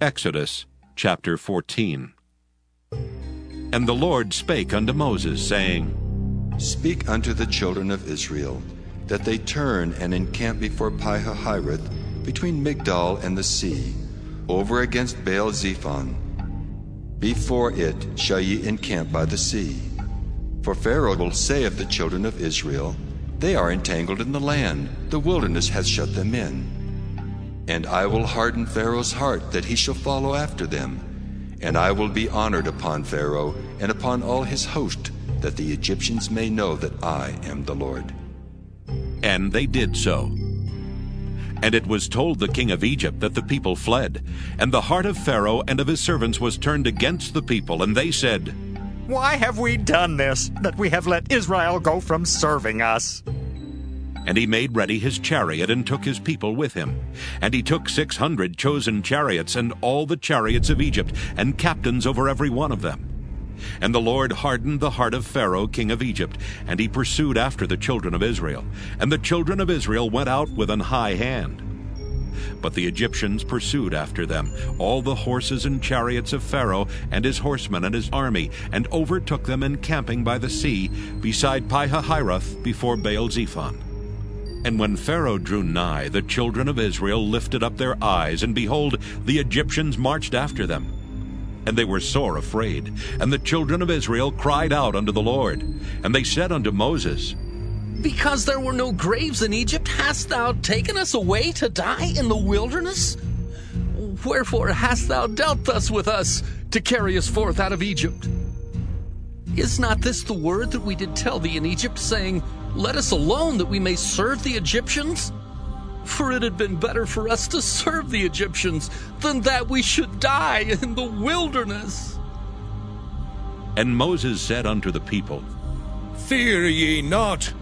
Exodus chapter 14. And the Lord spake unto Moses, saying, Speak unto the children of Israel, that they turn and encamp before Pi-hahiroth, between Migdol and the sea, over against Baal-zephon. Before it shall ye encamp by the sea. For Pharaoh will say of the children of Israel, They are entangled in the land, the wilderness hath shut them in. And I will harden Pharaoh's heart, that he shall follow after them. And I will be honored upon Pharaoh and upon all his host, that the Egyptians may know that I am the Lord. And they did so. And it was told the king of Egypt that the people fled. And the heart of Pharaoh and of his servants was turned against the people, and they said, Why have we done this, that we have let Israel go from serving us? And he made ready his chariot, and took his people with him. And he took 600 chosen chariots, and all the chariots of Egypt, and captains over every one of them. And the Lord hardened the heart of Pharaoh king of Egypt, and he pursued after the children of Israel. And the children of Israel went out with an high hand. But the Egyptians pursued after them, all the horses and chariots of Pharaoh, and his horsemen and his army, and overtook them encamping by the sea, beside Pi-hahiroth, before Baal-zephon. And when Pharaoh drew nigh, the children of Israel lifted up their eyes, and behold, the Egyptians marched after them. And they were sore afraid. And the children of Israel cried out unto the Lord. And they said unto Moses, Because there were no graves in Egypt, hast thou taken us away to die in the wilderness? Wherefore hast thou dealt thus with us, to carry us forth out of Egypt? Is not this the word that we did tell thee in Egypt, saying, Let us alone, that we may serve the Egyptians? For it had been better for us to serve the Egyptians, than that we should die in the wilderness. And Moses said unto the people, Fear ye not.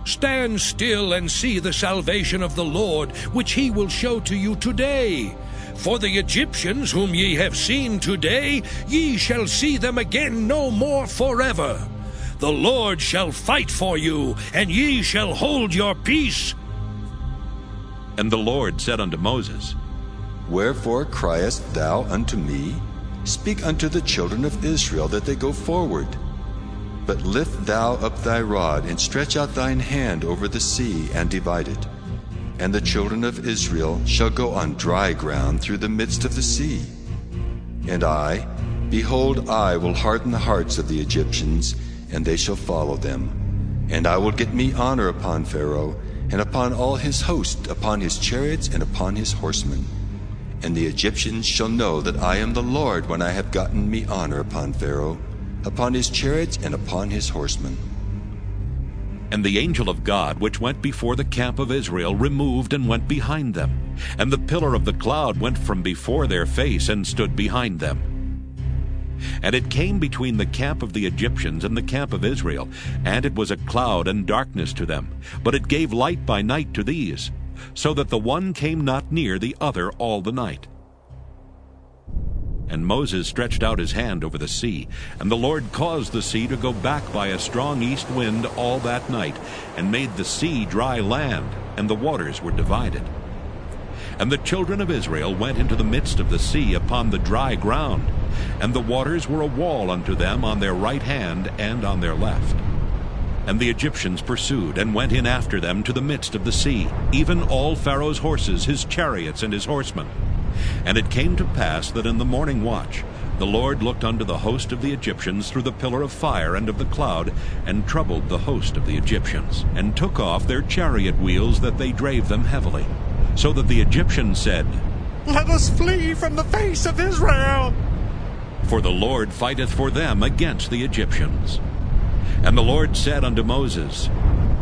Stand still and see the salvation of the Lord, which he will show to you today. For the Egyptians whom ye have seen today, ye shall see them again no more forever. The Lord shall fight for you, and ye shall hold your peace. And the Lord said unto Moses, Wherefore criest thou unto me? Speak unto the children of Israel, that they go forward. But lift thou up thy rod, and stretch out thine hand over the sea, and divide it. And the children of Israel shall go on dry ground through the midst of the sea. And I, behold, I will harden the hearts of the Egyptians, and they shall follow them. And I will get me honor upon Pharaoh, and upon all his host, upon his chariots, and upon his horsemen. And the Egyptians shall know that I am the Lord, when I have gotten me honor upon Pharaoh, upon his chariots, and upon his horsemen. And the angel of God, which went before the camp of Israel, removed and went behind them. And the pillar of the cloud went from before their face, and stood behind them. And it came between the camp of the Egyptians and the camp of Israel, and it was a cloud and darkness to them, but it gave light by night to these, so that the one came not near the other all the night. And Moses stretched out his hand over the sea, and the Lord caused the sea to go back by a strong east wind all that night, and made the sea dry land, and the waters were divided. And the children of Israel went into the midst of the sea upon the dry ground, and the waters were a wall unto them on their right hand and on their left. And the Egyptians pursued, and went in after them to the midst of the sea, even all Pharaoh's horses, his chariots, and his horsemen. And it came to pass that in the morning watch the Lord looked unto the host of the Egyptians through the pillar of fire and of the cloud, and troubled the host of the Egyptians, and took off their chariot wheels, that they drave them heavily. So that the Egyptians said, Let us flee from the face of Israel. For the Lord fighteth for them against the Egyptians. And the Lord said unto Moses,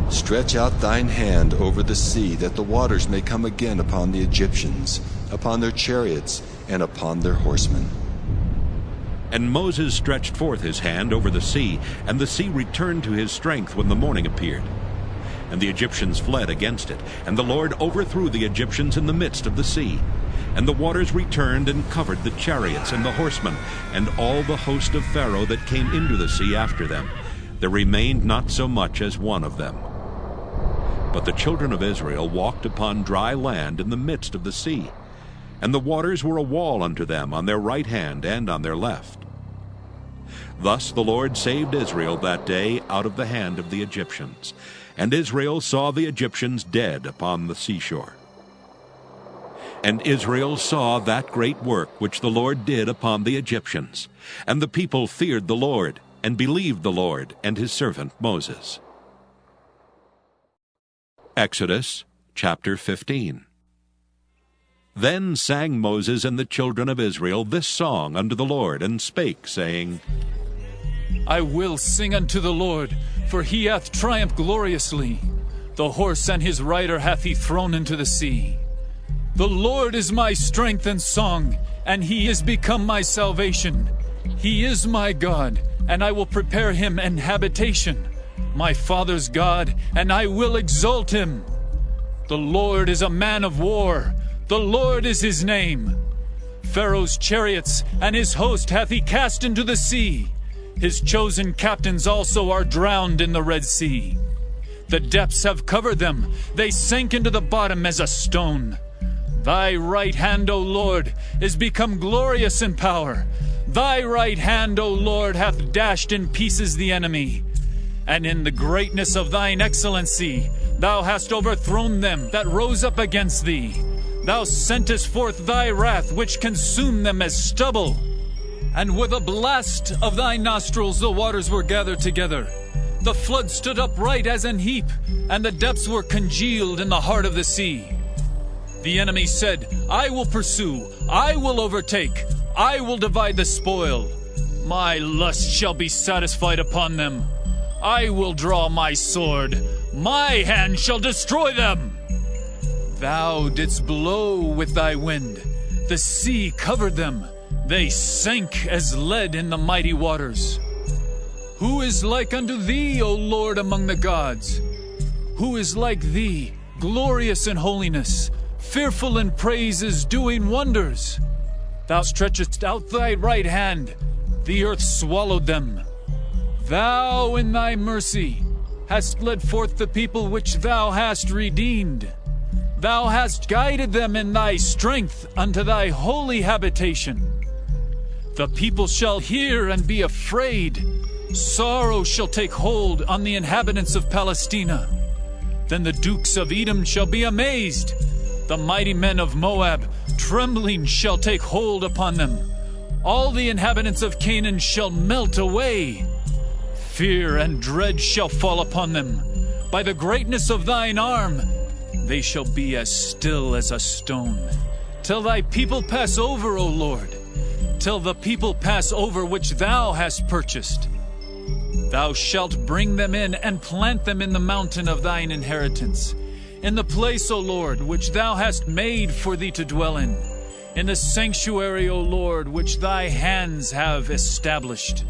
Stretch out thine hand over the sea, that the waters may come again upon the Egyptians, upon their chariots, and upon their horsemen. And Moses stretched forth his hand over the sea, and the sea returned to his strength when the morning appeared. And the Egyptians fled against it, and the Lord overthrew the Egyptians in the midst of the sea. And the waters returned and covered the chariots and the horsemen, and all the host of Pharaoh that came into the sea after them. There remained not so much as one of them. But the children of Israel walked upon dry land in the midst of the sea. and the waters were a wall unto them on their right hand and on their left. Thus the Lord saved Israel that day out of the hand of the Egyptians, and Israel saw the Egyptians dead upon the seashore. And Israel saw that great work which the Lord did upon the Egyptians, and the people feared the Lord, and believed the Lord and his servant Moses. Exodus chapter 15. Then sang Moses and the children of Israel this song unto the Lord, and spake, saying, I will sing unto the Lord, for he hath triumphed gloriously. The horse and his rider hath he thrown into the sea. The Lord is my strength and song, and he is become my salvation. He is my God, and I will prepare him an habitation. My father's God, and I will exalt him. The Lord is a man of war. The Lord is his name. Pharaoh's chariots and his host hath he cast into the sea. His chosen captains also are drowned in the Red Sea. The depths have covered them. They sank into the bottom as a stone. Thy right hand, O Lord, is become glorious in power. Thy right hand, O Lord, hath dashed in pieces the enemy. And in the greatness of thine excellency, thou hast overthrown them that rose up against thee. Thou sentest forth thy wrath, which consumed them as stubble. And with a blast of thy nostrils the waters were gathered together. The flood stood upright as an heap, and the depths were congealed in the heart of the sea. The enemy said, I will pursue, I will overtake, I will divide the spoil. My lust shall be satisfied upon them. I will draw my sword, my hand shall destroy them. Thou didst blow with thy wind, the sea covered them, they sank as lead in the mighty waters. Who is like unto thee, O Lord, among the gods? Who is like thee, glorious in holiness, fearful in praises, doing wonders? Thou stretchest out thy right hand, the earth swallowed them. Thou in thy mercy hast led forth the people which thou hast redeemed. Thou hast guided them in thy strength unto thy holy habitation. The people shall hear and be afraid. Sorrow shall take hold on the inhabitants of Palestina. Then the dukes of Edom shall be amazed. The mighty men of Moab, trembling, shall take hold upon them. All the inhabitants of Canaan shall melt away. Fear and dread shall fall upon them. By the greatness of thine arm, they shall be as still as a stone. Till thy people pass over, O Lord. Till the people pass over which thou hast purchased. Thou shalt bring them in and plant them in the mountain of thine inheritance. In the place, O Lord, which thou hast made for thee to dwell in the sanctuary, O Lord, which thy hands have established.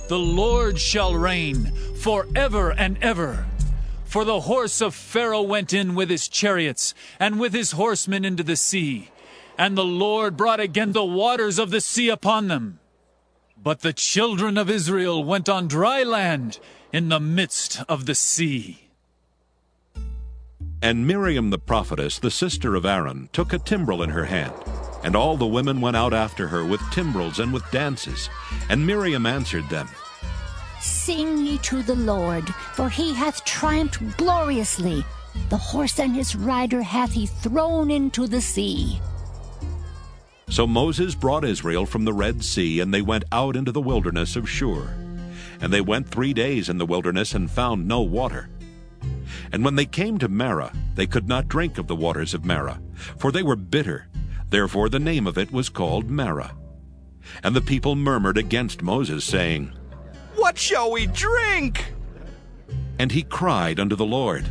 The Lord shall reign forever and ever. For the horse of Pharaoh went in with his chariots, and with his horsemen into the sea, and the Lord brought again the waters of the sea upon them. But the children of Israel went on dry land in the midst of the sea. And Miriam the prophetess, the sister of Aaron, took a timbrel in her hand, and all the women went out after her with timbrels and with dances. And Miriam answered them, Sing ye to the Lord, for he hath triumphed gloriously. The horse and his rider hath he thrown into the sea. So Moses brought Israel from the Red Sea, and they went out into the wilderness of Shur. And they went 3 days in the wilderness, and found no water. And when they came to Marah, they could not drink of the waters of Marah, for they were bitter. Therefore the name of it was called Marah. And the people murmured against Moses, saying, What shall we drink? And he cried unto the Lord.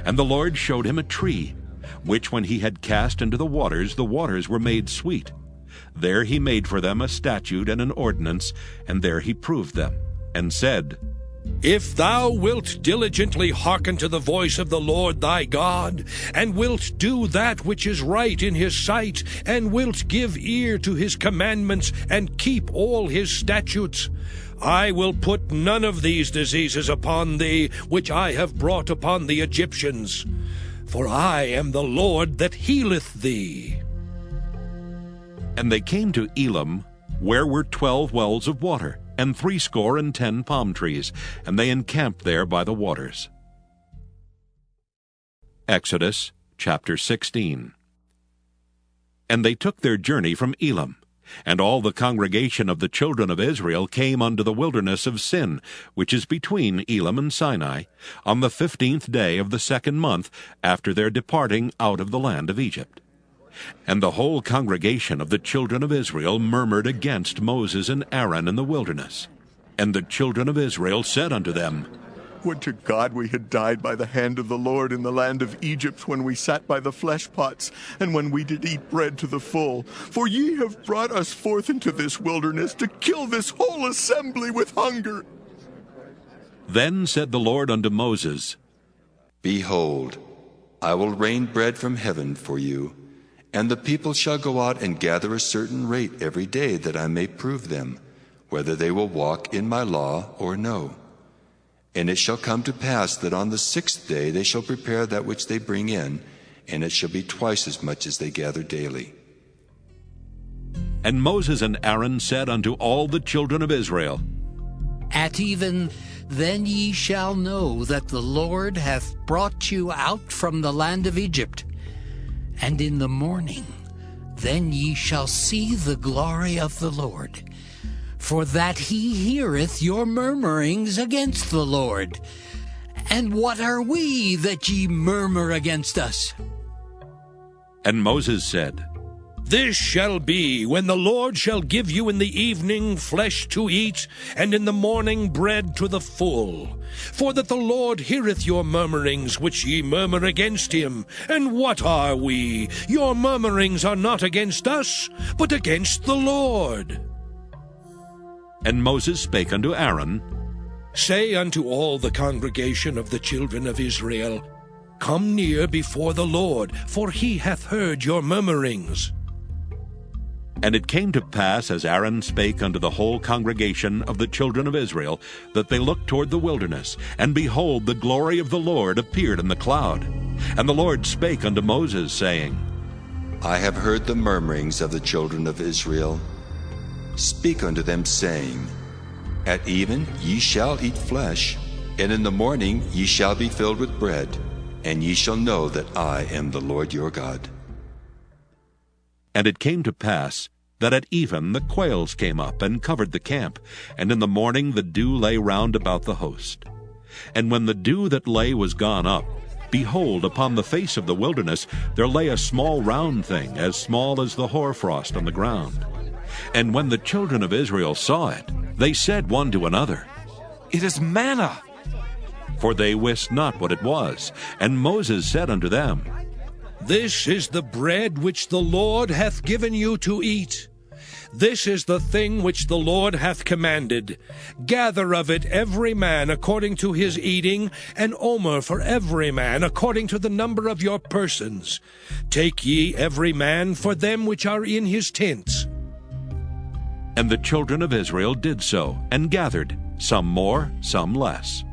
And the Lord showed him a tree, which when he had cast into the waters were made sweet. There he made for them a statute and an ordinance, and there he proved them, and said, If thou wilt diligently hearken to the voice of the Lord thy God, and wilt do that which is right in his sight, and wilt give ear to his commandments, and keep all his statutes, I will put none of these diseases upon thee, which I have brought upon the Egyptians. For I am the Lord that healeth thee. And they came to Elim, where were 12 wells of water, and 70 palm trees, and they encamped there by the waters. Exodus chapter 16. And they took their journey from Elim, and all the congregation of the children of Israel came unto the wilderness of Sin, which is between Elim and Sinai, on the 15th day of the 2nd month after their departing out of the land of Egypt. And the whole congregation of the children of Israel murmured against Moses and Aaron in the wilderness. And the children of Israel said unto them, Would to God we had died by the hand of the Lord in the land of Egypt, when we sat by the flesh pots, and when we did eat bread to the full. For ye have brought us forth into this wilderness to kill this whole assembly with hunger. Then said the Lord unto Moses, Behold, I will rain bread from heaven for you, and the people shall go out and gather a certain rate every day, that I may prove them, whether they will walk in my law or no. And it shall come to pass that on the 6th day they shall prepare that which they bring in, and it shall be twice as much as they gather daily. And Moses and Aaron said unto all the children of Israel, At even then ye shall know that the Lord hath brought you out from the land of Egypt. And in the morning then ye shall see the glory of the Lord, for that he heareth your murmurings against the Lord. And what are we that ye murmur against us? And Moses said, This shall be when the Lord shall give you in the evening flesh to eat, and in the morning bread to the full. For that the Lord heareth your murmurings which ye murmur against him. And what are we? Your murmurings are not against us, but against the Lord. And Moses spake unto Aaron, Say unto all the congregation of the children of Israel, Come near before the Lord, for he hath heard your murmurings. And it came to pass, as Aaron spake unto the whole congregation of the children of Israel, that they looked toward the wilderness, and behold, the glory of the Lord appeared in the cloud. And the Lord spake unto Moses, saying, I have heard the murmurings of the children of Israel. Speak unto them, saying, At even ye shall eat flesh, and in the morning ye shall be filled with bread, and ye shall know that I am the Lord your God. And it came to pass that at even the quails came up and covered the camp, and in the morning the dew lay round about the host. And when the dew that lay was gone up, behold, upon the face of the wilderness there lay a small round thing, as small as the hoarfrost on the ground. And when the children of Israel saw it, they said one to another, It is manna. For they wist not what it was. And Moses said unto them, This is the bread which the Lord hath given you to eat. This is the thing which the Lord hath commanded. Gather of it every man according to his eating, an omer for every man according to the number of your persons. Take ye every man for them which are in his tents. And the children of Israel did so, and gathered, some more, some less.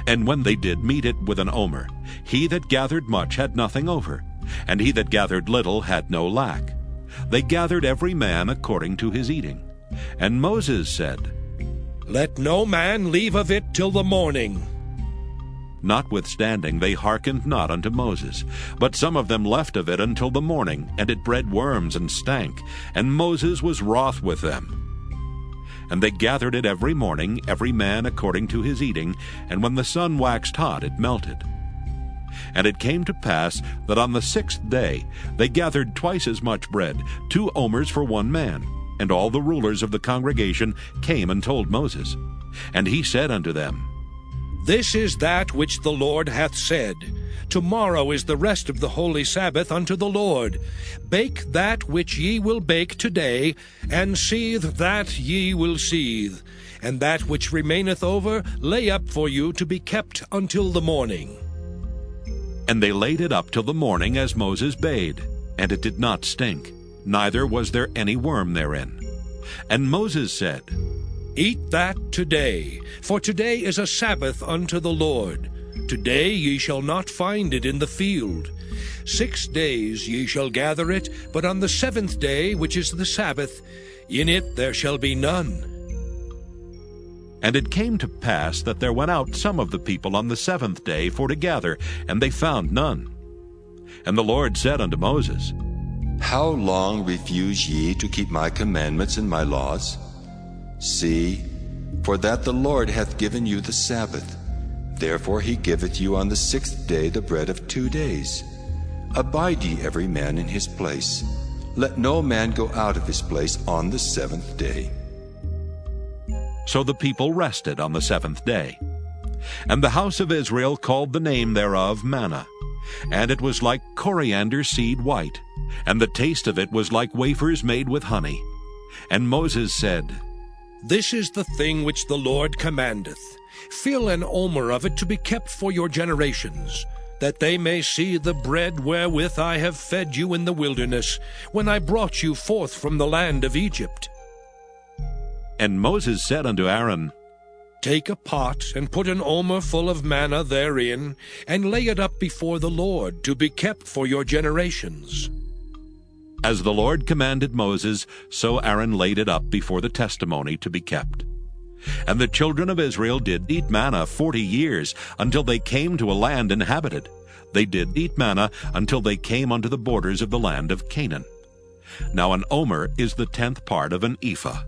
And when they did meet it with an omer, he that gathered much had nothing over, and he that gathered little had no lack. They gathered every man according to his eating. And Moses said, Let no man leave of it till the morning. Notwithstanding they hearkened not unto Moses, but some of them left of it until the morning, and it bred worms and stank, and Moses was wroth with them. And they gathered it every morning, every man according to his eating, and when the sun waxed hot, it melted. And it came to pass that on the 6th day they gathered twice as much bread, 2 omers for one man. And all the rulers of the congregation came and told Moses. And he said unto them, This is that which the Lord hath said. Tomorrow is the rest of the holy Sabbath unto the Lord. Bake that which ye will bake today, and seethe that ye will seethe. And that which remaineth over lay up for you to be kept until the morning. And they laid it up till the morning, as Moses bade. And it did not stink, neither was there any worm therein. And Moses said, Eat that today, for today is a Sabbath unto the Lord. Today ye shall not find it in the field. 6 days ye shall gather it, but on the 7th day, which is the Sabbath, in it there shall be none. And it came to pass that there went out some of the people on the 7th day for to gather, and they found none. And the Lord said unto Moses, How long refuse ye to keep my commandments and my laws? See, for that the Lord hath given you the Sabbath. Therefore he giveth you on the 6th day the bread of 2 days. Abide ye every man in his place. Let no man go out of his place on the 7th day. So the people rested on the 7th day. And the house of Israel called the name thereof manna. And it was like coriander seed white, and the taste of it was like wafers made with honey. And Moses said, This is the thing which the Lord commandeth. Fill an omer of it to be kept for your generations, that they may see the bread wherewith I have fed you in the wilderness, when I brought you forth from the land of Egypt. And Moses said unto Aaron, Take a pot, and put an omer full of manna therein, and lay it up before the Lord, to be kept for your generations. As the Lord commanded Moses, so Aaron laid it up before the testimony to be kept. And the children of Israel did eat manna 40 years, until they came to a land inhabited. They did eat manna until they came unto the borders of the land of Canaan. Now an omer is the 10th part of an ephah.